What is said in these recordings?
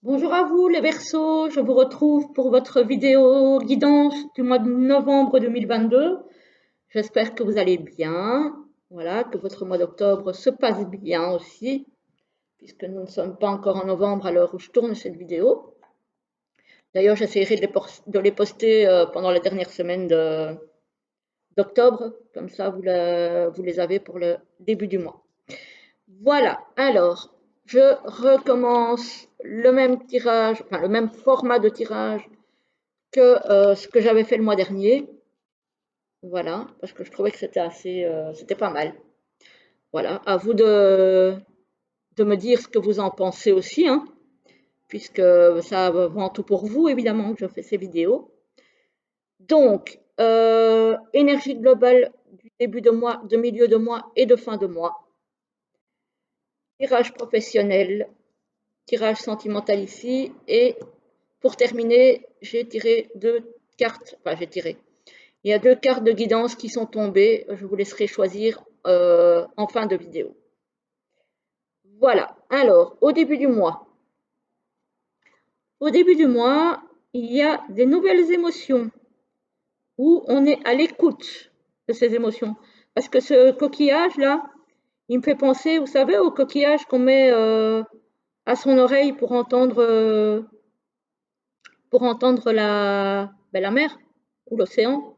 Bonjour à vous les Verseaux, je vous retrouve pour votre vidéo guidance du mois de novembre 2022. J'espère que vous allez bien, voilà, que votre mois d'octobre se passe bien aussi, puisque nous ne sommes pas encore en novembre à l'heure où je tourne cette vidéo. D'ailleurs, j'essaierai de les poster pendant la dernière semaine d'octobre, comme ça vous les avez pour le début du mois. Voilà, alors je recommence le même tirage, enfin le même format de tirage que ce que j'avais fait le mois dernier. Voilà, parce que je trouvais que c'était pas mal. Voilà, à vous de me dire ce que vous en pensez aussi, hein, puisque ça va avant tout pour vous, évidemment, que je fais ces vidéos. Donc, énergie globale du début de mois, de milieu de mois et de fin de mois. Tirage professionnel, tirage sentimental ici. Et pour terminer, j'ai tiré deux cartes, enfin j'ai tiré. Il y a deux cartes de guidance qui sont tombées. Je vous laisserai choisir en fin de vidéo. Voilà. Alors, au début du mois, il y a des nouvelles émotions où on est à l'écoute de ces émotions. Parce que ce coquillage-là, il me fait penser, vous savez, au coquillage qu'on met à son oreille pour entendre la mer ou l'océan.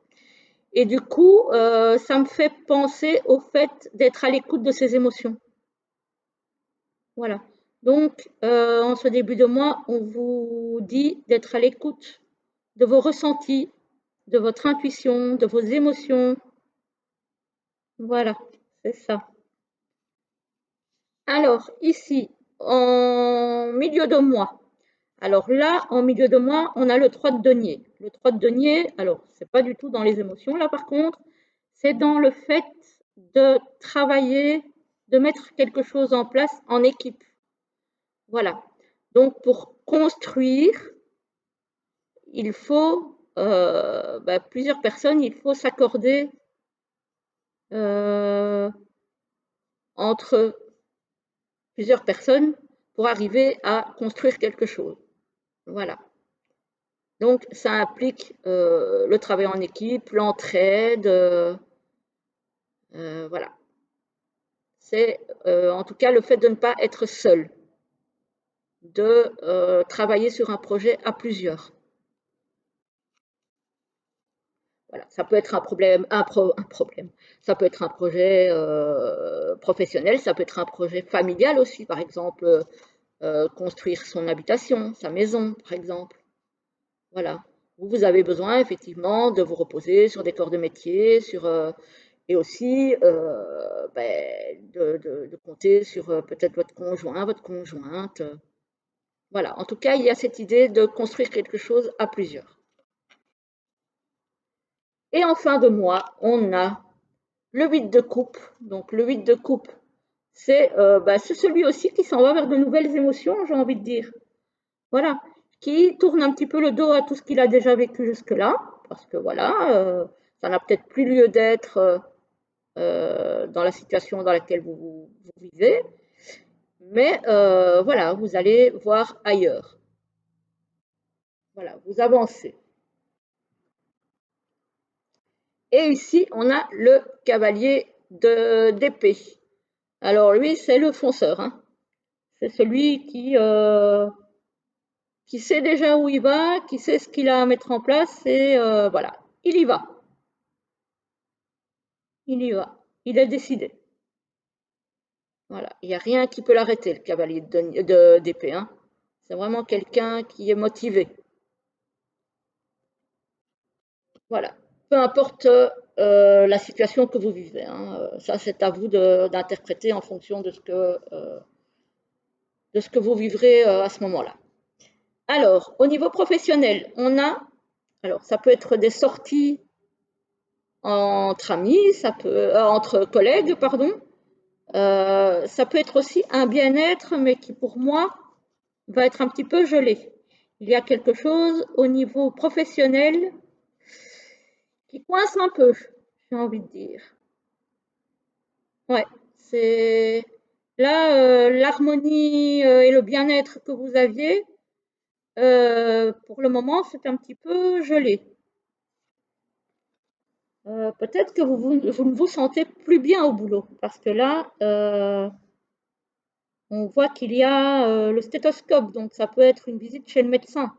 Et du coup, ça me fait penser au fait d'être à l'écoute de ses émotions. Voilà. Donc, en ce début de mois, on vous dit d'être à l'écoute de vos ressentis, de votre intuition, de vos émotions. Voilà, c'est ça. Alors, ici, en milieu de mois. Alors là, en milieu de mois, on a le 3 de denier. Le 3 de denier, alors, c'est pas du tout dans les émotions, là, par contre, c'est dans le fait de travailler, de mettre quelque chose en place en équipe. Voilà. Donc, pour construire, il faut plusieurs personnes, il faut s'accorder euh, entre plusieurs personnes pour arriver à construire quelque chose. Voilà. Donc, ça implique le travail en équipe, l'entraide, voilà. C'est en tout cas le fait de ne pas être seul, de travailler sur un projet à plusieurs. Voilà, ça peut être un problème, un problème. Ça peut être un projet professionnel, ça peut être un projet familial aussi, par exemple, construire son habitation, sa maison, par exemple. Voilà. Vous avez besoin effectivement de vous reposer sur des corps de métier, et aussi de compter sur peut-être votre conjoint, votre conjointe. Voilà. En tout cas, il y a cette idée de construire quelque chose à plusieurs. Et en fin de mois, on a le 8 de coupe. Donc le 8 de coupe, c'est celui aussi qui s'en va vers de nouvelles émotions, j'ai envie de dire. Voilà, qui tourne un petit peu le dos à tout ce qu'il a déjà vécu jusque-là, parce que voilà, ça n'a peut-être plus lieu d'être dans la situation dans laquelle vous vivez, mais voilà, vous allez voir ailleurs. Voilà, vous avancez. Et ici, on a le cavalier d'épée. Alors lui, c'est le fonceur, hein. C'est celui qui sait déjà où il va, qui sait ce qu'il a à mettre en place et voilà, il y va. Il y va. Il est décidé. Voilà, il n'y a rien qui peut l'arrêter, le cavalier d'épée, hein. C'est vraiment quelqu'un qui est motivé. Voilà. Peu importe la situation que vous vivez, hein. Ça, c'est à vous d'interpréter en fonction de ce que vous vivrez à ce moment-là. Alors, au niveau professionnel, alors ça peut être des sorties entre amis, entre collègues, pardon. Ça peut être aussi un bien-être, mais qui pour moi va être un petit peu gelé. Il y a quelque chose au niveau professionnel qui coince un peu, j'ai envie de dire. Ouais, c'est là l'harmonie et le bien-être que vous aviez. Pour le moment, c'est un petit peu gelé. Peut-être que vous ne vous sentez plus bien au boulot parce que là, on voit qu'il y a le stéthoscope, donc ça peut être une visite chez le médecin.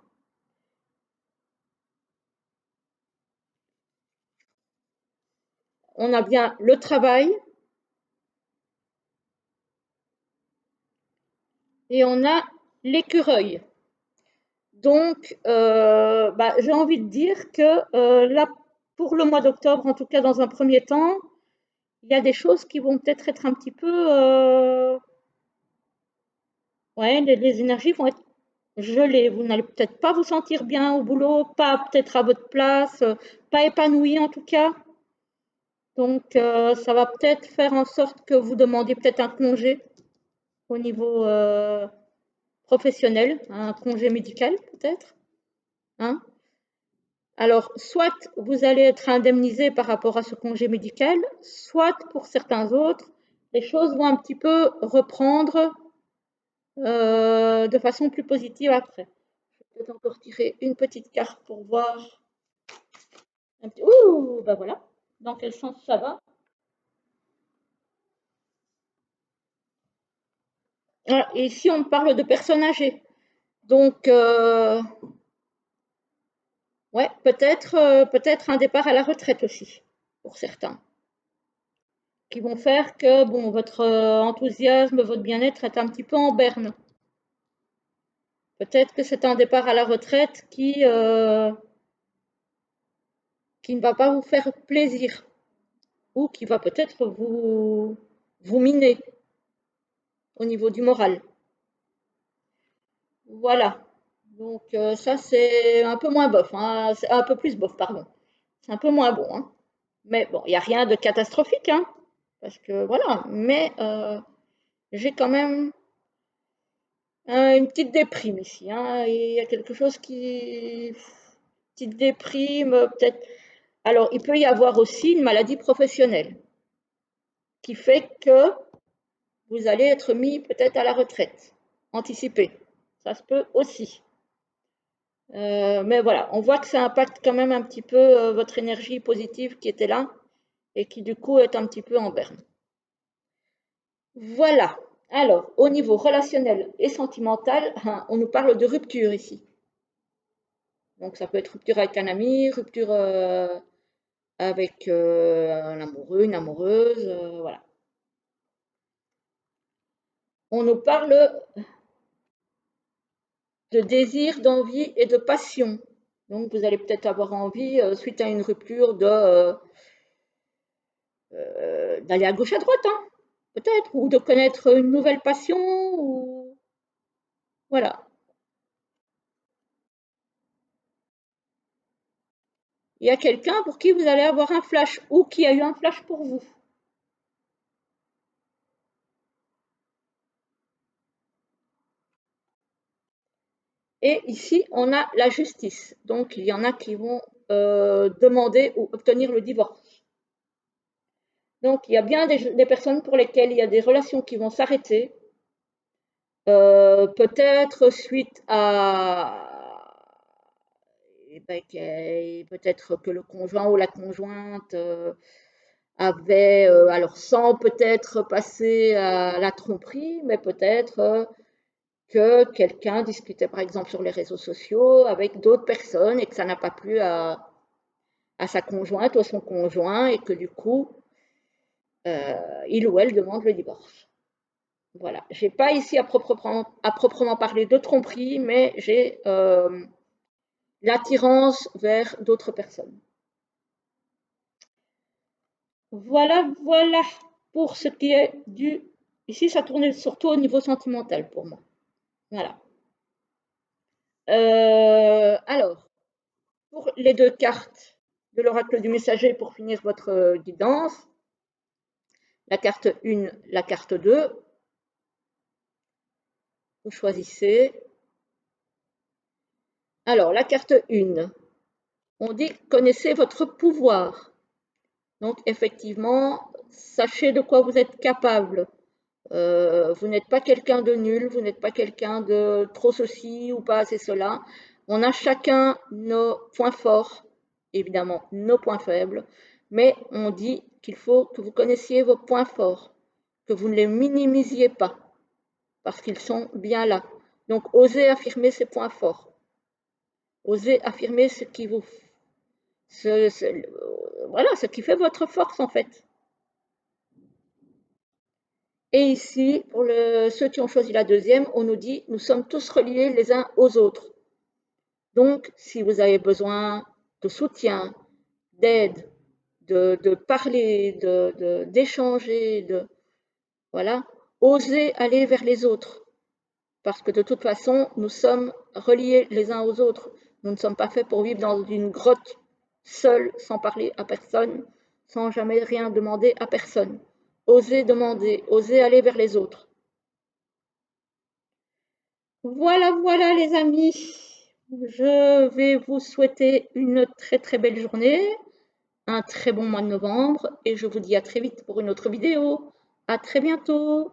On a bien le travail et on a l'écureuil. Donc, bah, j'ai envie de dire que là, pour le mois d'octobre, en tout cas dans un premier temps, il y a des choses qui vont peut-être être un petit peu... ouais, les énergies vont être gelées. Vous n'allez peut-être pas vous sentir bien au boulot, pas peut-être à votre place, pas épanoui en tout cas. Donc, ça va peut-être faire en sorte que vous demandiez peut-être un congé au niveau professionnel, un congé médical peut-être, hein. Alors, soit vous allez être indemnisé par rapport à ce congé médical, soit pour certains autres, les choses vont un petit peu reprendre de façon plus positive après. Je vais peut-être encore tirer une petite carte pour voir. Ouh, ben voilà. Dans quel sens ça va? Ah, et ici, on parle de personnes âgées. Donc, ouais, peut-être un départ à la retraite aussi, pour certains, qui vont faire que bon, votre enthousiasme, votre bien-être est un petit peu en berne. Peut-être que c'est un départ à la retraite qui ne va pas vous faire plaisir ou qui va peut-être vous miner au niveau du moral. Voilà. Donc ça, c'est un peu moins bof, hein. C'est un peu plus bof, pardon. C'est un peu moins bon, hein. Mais bon, il n'y a rien de catastrophique, hein, parce que voilà. Mais j'ai quand même une petite déprime ici, hein. Il y a quelque chose qui... Petite déprime, peut-être. Alors, il peut y avoir aussi une maladie professionnelle qui fait que vous allez être mis peut-être à la retraite anticipée. Ça se peut aussi. Mais voilà, on voit que ça impacte quand même un petit peu votre énergie positive qui était là et qui du coup est un petit peu en berne. Voilà. Alors, au niveau relationnel et sentimental, hein, on nous parle de rupture ici. Donc, ça peut être rupture avec un ami, rupture avec un amoureux, une amoureuse, voilà. On nous parle de désir, d'envie et de passion. Donc, vous allez peut-être avoir envie, suite à une rupture, d'aller à gauche à droite, hein, peut-être, ou de connaître une nouvelle passion, ou voilà. Il y a quelqu'un pour qui vous allez avoir un flash, ou qui a eu un flash pour vous. Et ici, on a la justice. Donc, il y en a qui vont demander ou obtenir le divorce. Donc, il y a bien des personnes pour lesquelles il y a des relations qui vont s'arrêter, peut-être suite à ben, peut-être que le conjoint ou la conjointe avait, alors sans peut-être passer à la tromperie, mais peut-être que quelqu'un discutait par exemple sur les réseaux sociaux avec d'autres personnes et que ça n'a pas plu à sa conjointe ou à son conjoint et que du coup, il ou elle demande le divorce. Voilà. Je n'ai pas ici à proprement parler de tromperie, mais j'ai l'attirance vers d'autres personnes. Voilà, voilà pour ce qui est du... Ici, ça tournait surtout au niveau sentimental pour moi. Voilà. Alors, pour les deux cartes de l'oracle du messager pour finir votre guidance, la carte 1, la carte 2, vous choisissez. Alors, la carte 1, on dit connaissez votre pouvoir. Donc, effectivement, sachez de quoi vous êtes capable. Vous n'êtes pas quelqu'un de nul, vous n'êtes pas quelqu'un de trop ceci ou pas assez cela. On a chacun nos points forts, évidemment nos points faibles, mais on dit qu'il faut que vous connaissiez vos points forts, que vous ne les minimisiez pas, parce qu'ils sont bien là. Donc, osez affirmer ces points forts. Osez affirmer ce qui vous, voilà, ce qui fait votre force en fait. Et ici, pour ceux qui ont choisi la deuxième, on nous dit nous sommes tous reliés les uns aux autres. Donc, si vous avez besoin de soutien, d'aide, de parler, d'échanger, voilà, osez aller vers les autres. Parce que de toute façon, nous sommes reliés les uns aux autres. Nous ne sommes pas faits pour vivre dans une grotte, seuls, sans parler à personne, sans jamais rien demander à personne. Osez demander, osez aller vers les autres. Voilà, voilà les amis. Je vais vous souhaiter une très très belle journée, un très bon mois de novembre et je vous dis à très vite pour une autre vidéo. À très bientôt.